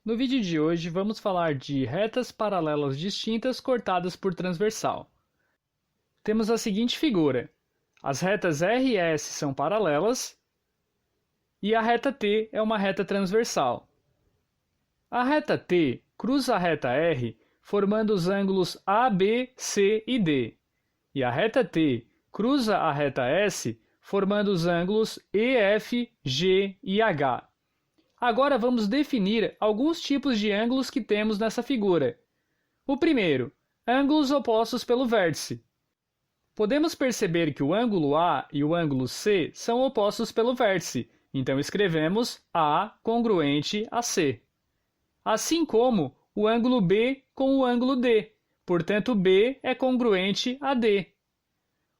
No vídeo de hoje vamos falar de retas paralelas distintas cortadas por transversal. Temos a seguinte figura. As retas R e S são paralelas e a reta T é uma reta transversal. A reta T cruza a reta R formando os ângulos A, B, C e D. E a reta T cruza a reta S formando os ângulos E, F, G e H. Agora vamos definir alguns tipos de ângulos que temos nessa figura. O primeiro, ângulos opostos pelo vértice. Podemos perceber que o ângulo A e o ângulo C são opostos pelo vértice, então escrevemos A congruente a C. Assim como o ângulo B com o ângulo D, portanto B é congruente a D.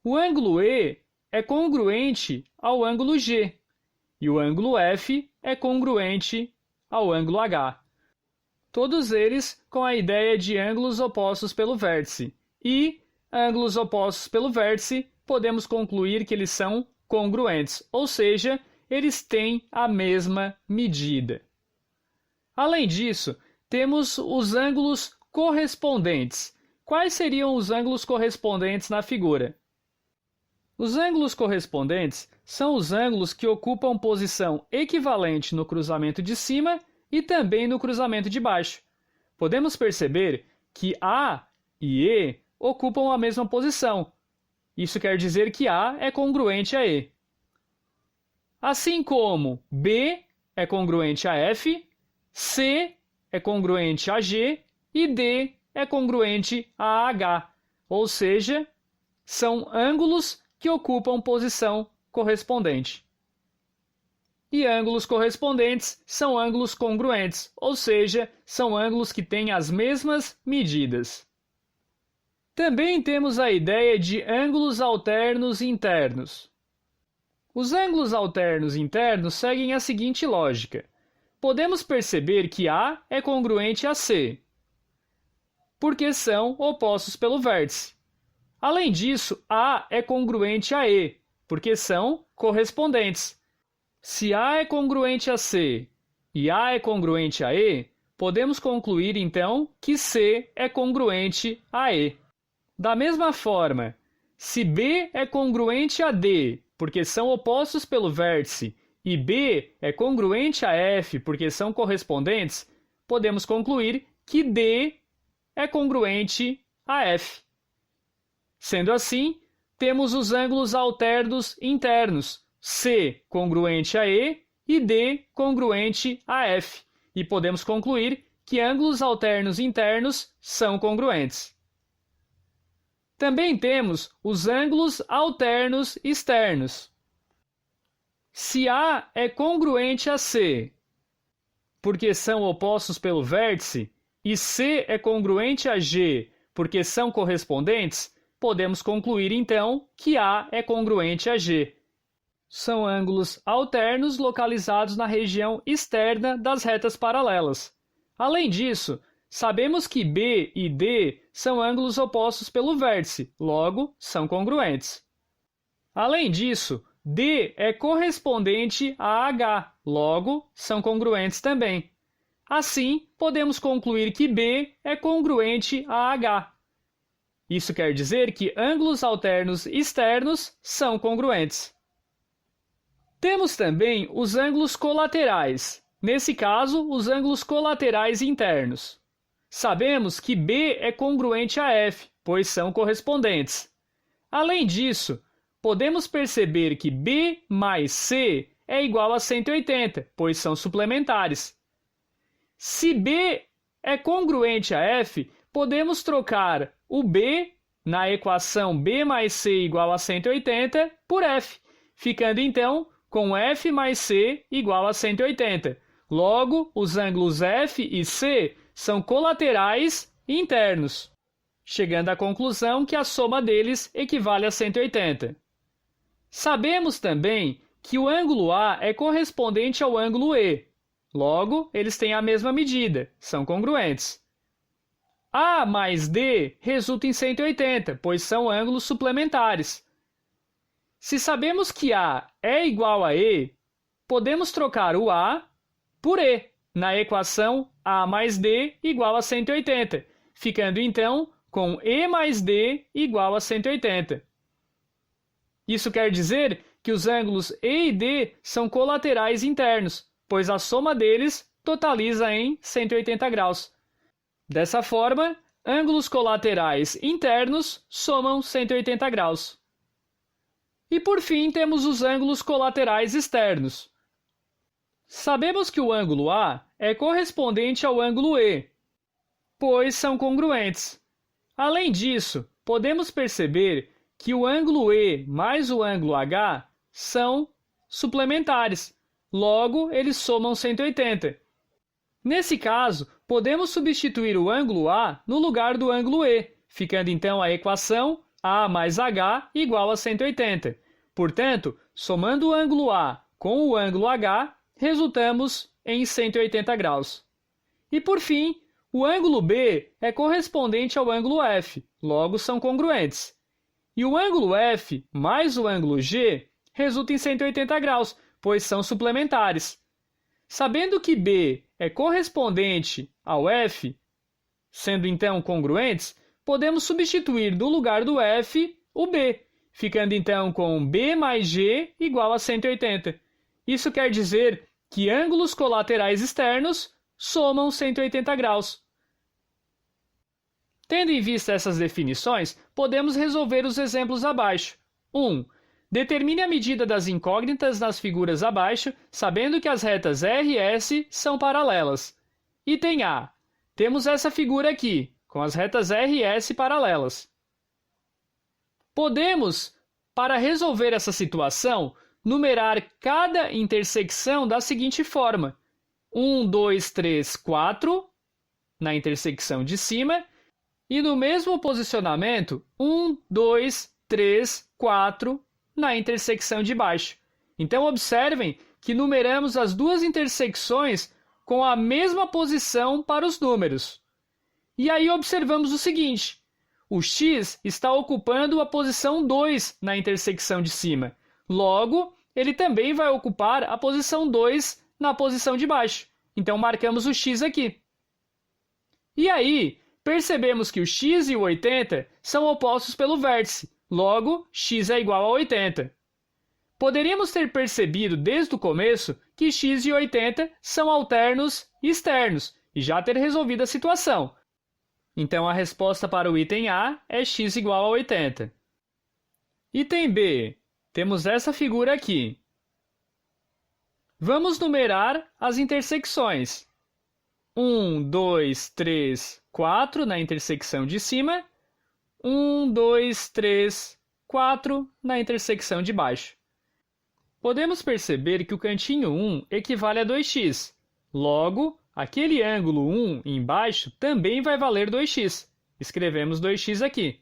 O ângulo E é congruente ao ângulo G, e o ângulo F é congruente ao ângulo H. Todos eles com a ideia de ângulos opostos pelo vértice. E ângulos opostos pelo vértice, podemos concluir que eles são congruentes, ou seja, eles têm a mesma medida. Além disso, temos os ângulos correspondentes. Quais seriam os ângulos correspondentes na figura? Os ângulos correspondentes são os ângulos que ocupam posição equivalente no cruzamento de cima e também no cruzamento de baixo. Podemos perceber que A e E ocupam a mesma posição. Isso quer dizer que A é congruente a E. Assim como B é congruente a F, C é congruente a G e D é congruente a H, ou seja, são ângulos que ocupam posição correspondente. E ângulos correspondentes são ângulos congruentes, ou seja, são ângulos que têm as mesmas medidas. Também temos a ideia de ângulos alternos internos. Os ângulos alternos internos seguem a seguinte lógica. Podemos perceber que A é congruente a C, porque são opostos pelo vértice. Além disso, A é congruente a E, porque são correspondentes. Se A é congruente a C e A é congruente a E, podemos concluir então que C é congruente a E. Da mesma forma, se B é congruente a D, porque são opostos pelo vértice, e B é congruente a F, porque são correspondentes, podemos concluir que D é congruente a F. Sendo assim, temos os ângulos alternos internos, C congruente a E e D congruente a F, e podemos concluir que ângulos alternos internos são congruentes. Também temos os ângulos alternos externos. Se A é congruente a C, porque são opostos pelo vértice, e C é congruente a G, porque são correspondentes, podemos concluir, então, que A é congruente a G. São ângulos alternos localizados na região externa das retas paralelas. Além disso, sabemos que B e D são ângulos opostos pelo vértice, logo, são congruentes. Além disso, D é correspondente a H, logo, são congruentes também. Assim, podemos concluir que B é congruente a H. Isso quer dizer que ângulos alternos externos são congruentes. Temos também os ângulos colaterais, nesse caso, os ângulos colaterais internos. Sabemos que B é congruente a F, pois são correspondentes. Além disso, podemos perceber que B mais C é igual a 180, pois são suplementares. Se B é congruente a F, podemos trocar o B na equação B mais C igual a 180 por F, ficando então com F mais C igual a 180. Logo, os ângulos F e C são colaterais internos, chegando à conclusão que a soma deles equivale a 180. Sabemos também que o ângulo A é correspondente ao ângulo E. Logo, eles têm a mesma medida, são congruentes. A mais D resulta em 180, pois são ângulos suplementares. Se sabemos que A é igual a E, podemos trocar o A por E, na equação A mais D igual a 180, ficando então com E mais D igual a 180. Isso quer dizer que os ângulos E e D são colaterais internos, pois a soma deles totaliza em 180 graus. Dessa forma, ângulos colaterais internos somam 180 graus. E por fim, temos os ângulos colaterais externos. Sabemos que o ângulo A é correspondente ao ângulo E, pois são congruentes. Além disso, podemos perceber que o ângulo E mais o ângulo H são suplementares, logo eles somam 180. Nesse caso, podemos substituir o ângulo A no lugar do ângulo E, ficando então a equação A mais H igual a 180. Portanto, somando o ângulo A com o ângulo H, resultamos em 180 graus. E por fim, o ângulo B é correspondente ao ângulo F, logo são congruentes. E o ângulo F mais o ângulo G resulta em 180 graus, pois são suplementares. Sabendo que B é correspondente ao F, sendo então congruentes, podemos substituir no lugar do F o B, ficando então com B mais G igual a 180. Isso quer dizer que ângulos colaterais externos somam 180 graus. Tendo em vista essas definições, podemos resolver os exemplos abaixo. 1. Determine a medida das incógnitas nas figuras abaixo, sabendo que as retas R e S são paralelas. Item A. Temos essa figura aqui, com as retas R e S paralelas. Podemos, para resolver essa situação, numerar cada intersecção da seguinte forma: 1, 2, 3, 4 na intersecção de cima e no mesmo posicionamento 1, 2, 3, 4 na intersecção de baixo. Então observem que numeramos as duas intersecções com a mesma posição para os números. E aí observamos o seguinte: o x está ocupando a posição 2 na intersecção de cima. Logo, ele também vai ocupar a posição 2 na posição de baixo. Então marcamos o x aqui. E aí, percebemos que o x e o 80 são opostos pelo vértice. Logo, x é igual a 80. Poderíamos ter percebido desde o começo que x e 80 são alternos externos e já ter resolvido a situação. Então, a resposta para o item A é x igual a 80. Item B. Temos essa figura aqui. Vamos numerar as intersecções. 1, 2, 3, 4 na intersecção de cima. 1, 2, 3, 4 na intersecção de baixo. Podemos perceber que o cantinho 1 equivale a 2x. Logo, aquele ângulo 1 embaixo também vai valer 2x. Escrevemos 2x aqui.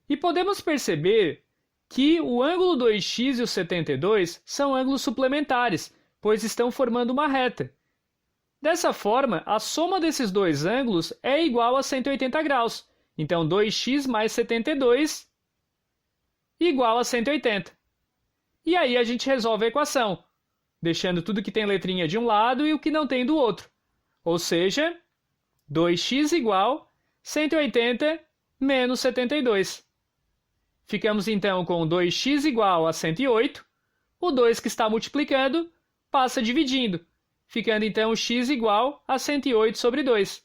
E podemos perceber que o ângulo 2x e o 72 são ângulos suplementares, pois estão formando uma reta. Dessa forma, a soma desses dois ângulos é igual a 180 graus. Então, 2x mais 72 igual a 180. E aí a gente resolve a equação, deixando tudo que tem letrinha de um lado e o que não tem do outro. Ou seja, 2x igual 180 menos 72. Ficamos então com 2x igual a 108. O 2 que está multiplicando passa dividindo, ficando então x igual a 108 sobre 2.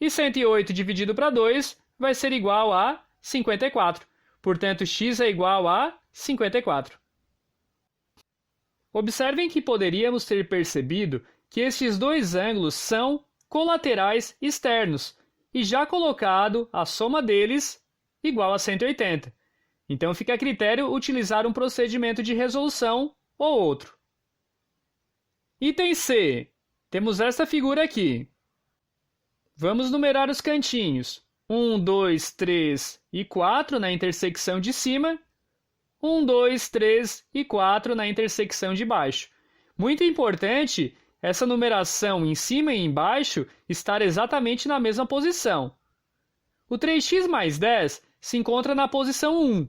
E 108 dividido para 2 vai ser igual a 54. Portanto, x é igual a 54. Observem que poderíamos ter percebido que estes dois ângulos são colaterais externos e já colocado a soma deles igual a 180. Então fica a critério utilizar um procedimento de resolução ou outro. Item C. Temos essa figura aqui. Vamos numerar os cantinhos. 1, 2, 3 e 4 na intersecção de cima. 1, 2, 3 e 4 na intersecção de baixo. Muito importante essa numeração em cima e embaixo estar exatamente na mesma posição. O 3x mais 10 se encontra na posição 1.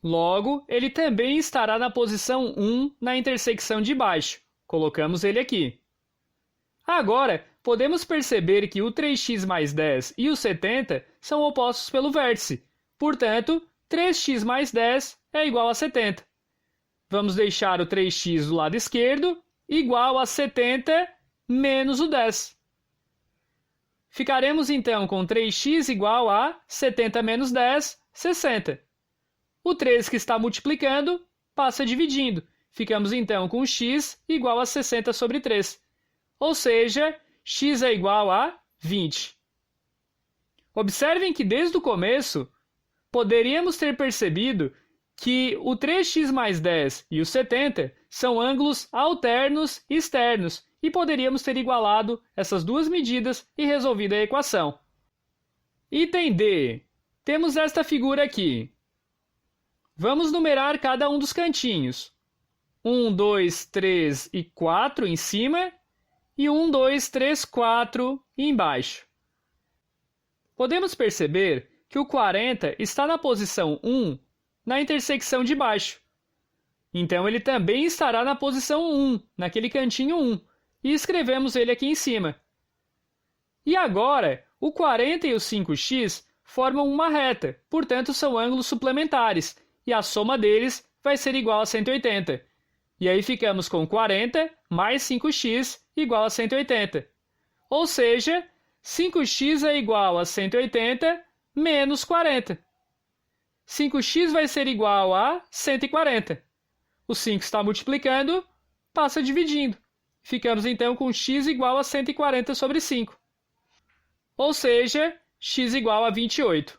Logo, ele também estará na posição 1 na intersecção de baixo. Colocamos ele aqui. Agora, podemos perceber que o 3x mais 10 e o 70 são opostos pelo vértice. Portanto, 3x mais 10 é igual a 70. Vamos deixar o 3x do lado esquerdo igual a 70 menos o 10. Ficaremos então com 3x igual a 70 menos 10, 60. O 3 que está multiplicando passa dividindo. Ficamos então com x igual a 60 sobre 3. Ou seja, x é igual a 20. Observem que desde o começo, poderíamos ter percebido que o 3x mais 10 e o 70 são ângulos alternos externos e poderíamos ter igualado essas duas medidas e resolvido a equação. Item D. Temos esta figura aqui. Vamos numerar cada um dos cantinhos. 1, 2, 3 e 4 em cima e 1, 2, 3, 4 embaixo. Podemos perceber que o 40 está na posição 1 na intersecção de baixo. Então, ele também estará na posição 1, naquele cantinho 1, e escrevemos ele aqui em cima. E agora, o 40 e o 5x formam uma reta, portanto, são ângulos suplementares, e a soma deles vai ser igual a 180. E aí ficamos com 40 mais 5x igual a 180. Ou seja, 5x é igual a 180 menos 40. 5x vai ser igual a 140. O 5 está multiplicando, passa dividindo. Ficamos então com x igual a 140 sobre 5. Ou seja, x igual a 28.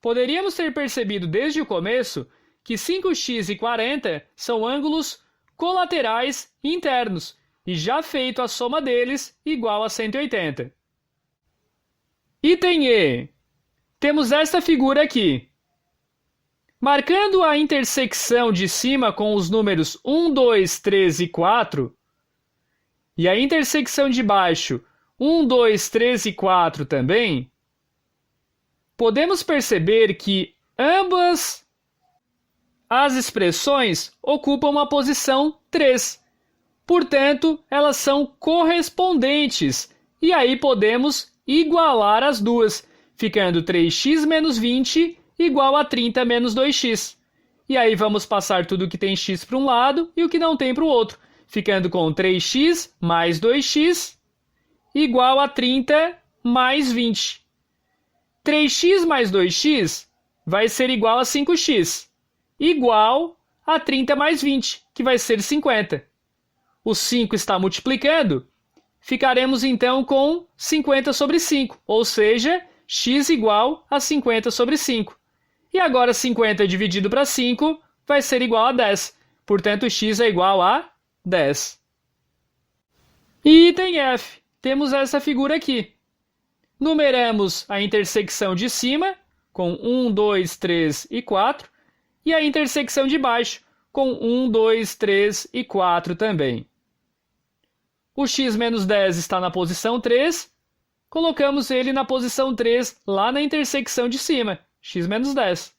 Poderíamos ter percebido desde o começo que 5x e 40 são ângulos colaterais internos, e já feito a soma deles igual a 180. Item E. Temos esta figura aqui. Marcando a intersecção de cima com os números 1, 2, 3 e 4, e a intersecção de baixo 1, 2, 3 e 4 também, podemos perceber que ambas as expressões ocupam a posição 3. Portanto, elas são correspondentes. E aí podemos igualar as duas, ficando 3x menos 20 igual a 30 menos 2x. E aí vamos passar tudo que tem x para um lado e o que não tem para o outro, ficando com 3x mais 2x igual a 30 mais 20. 3x mais 2x vai ser igual a 5x, igual a 30 mais 20, que vai ser 50. O 5 está multiplicando, ficaremos então com 50 sobre 5, ou seja, x igual a 50 sobre 5. E agora 50 dividido para 5 vai ser igual a 10, portanto x é igual a 10. E item F, temos essa figura aqui. Numeramos a intersecção de cima, com 1, 2, 3 e 4, e a intersecção de baixo, com 1, 2, 3 e 4 também. O x menos 10 está na posição 3, colocamos ele na posição 3 lá na intersecção de cima, x menos 10.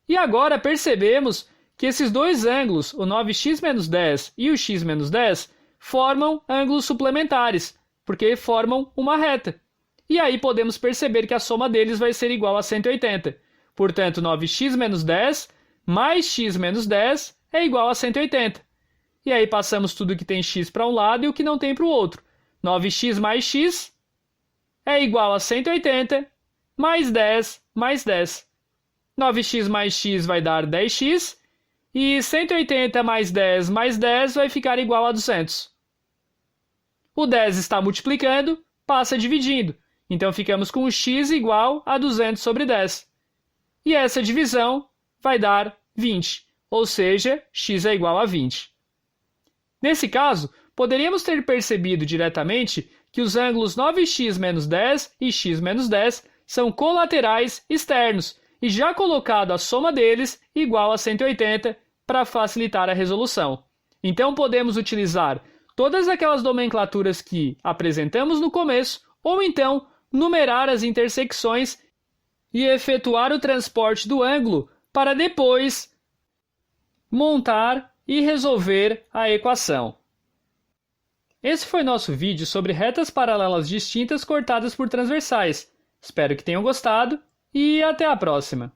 E agora percebemos que esses dois ângulos, o 9x menos 10 e o x menos 10, formam ângulos suplementares, porque formam uma reta. E aí podemos perceber que a soma deles vai ser igual a 180. Portanto, 9x menos 10 mais x menos 10 é igual a 180. E aí passamos tudo que tem x para um lado e o que não tem para o outro. 9x mais x é igual a 180 mais 10 mais 10. 9x mais x vai dar 10x e 180 mais 10 mais 10 vai ficar igual a 200. O 10 está multiplicando, passa dividindo. Então ficamos com x igual a 200 sobre 10. E essa divisão vai dar 20, ou seja, x é igual a 20. Nesse caso, poderíamos ter percebido diretamente que os ângulos 9x menos 10 e x menos 10 são colaterais externos e já colocado a soma deles igual a 180 para facilitar a resolução. Então podemos utilizar todas aquelas nomenclaturas que apresentamos no começo ou então numerar as intersecções e efetuar o transporte do ângulo para depois montar e resolver a equação. Esse foi nosso vídeo sobre retas paralelas distintas cortadas por transversais. Espero que tenham gostado e até a próxima!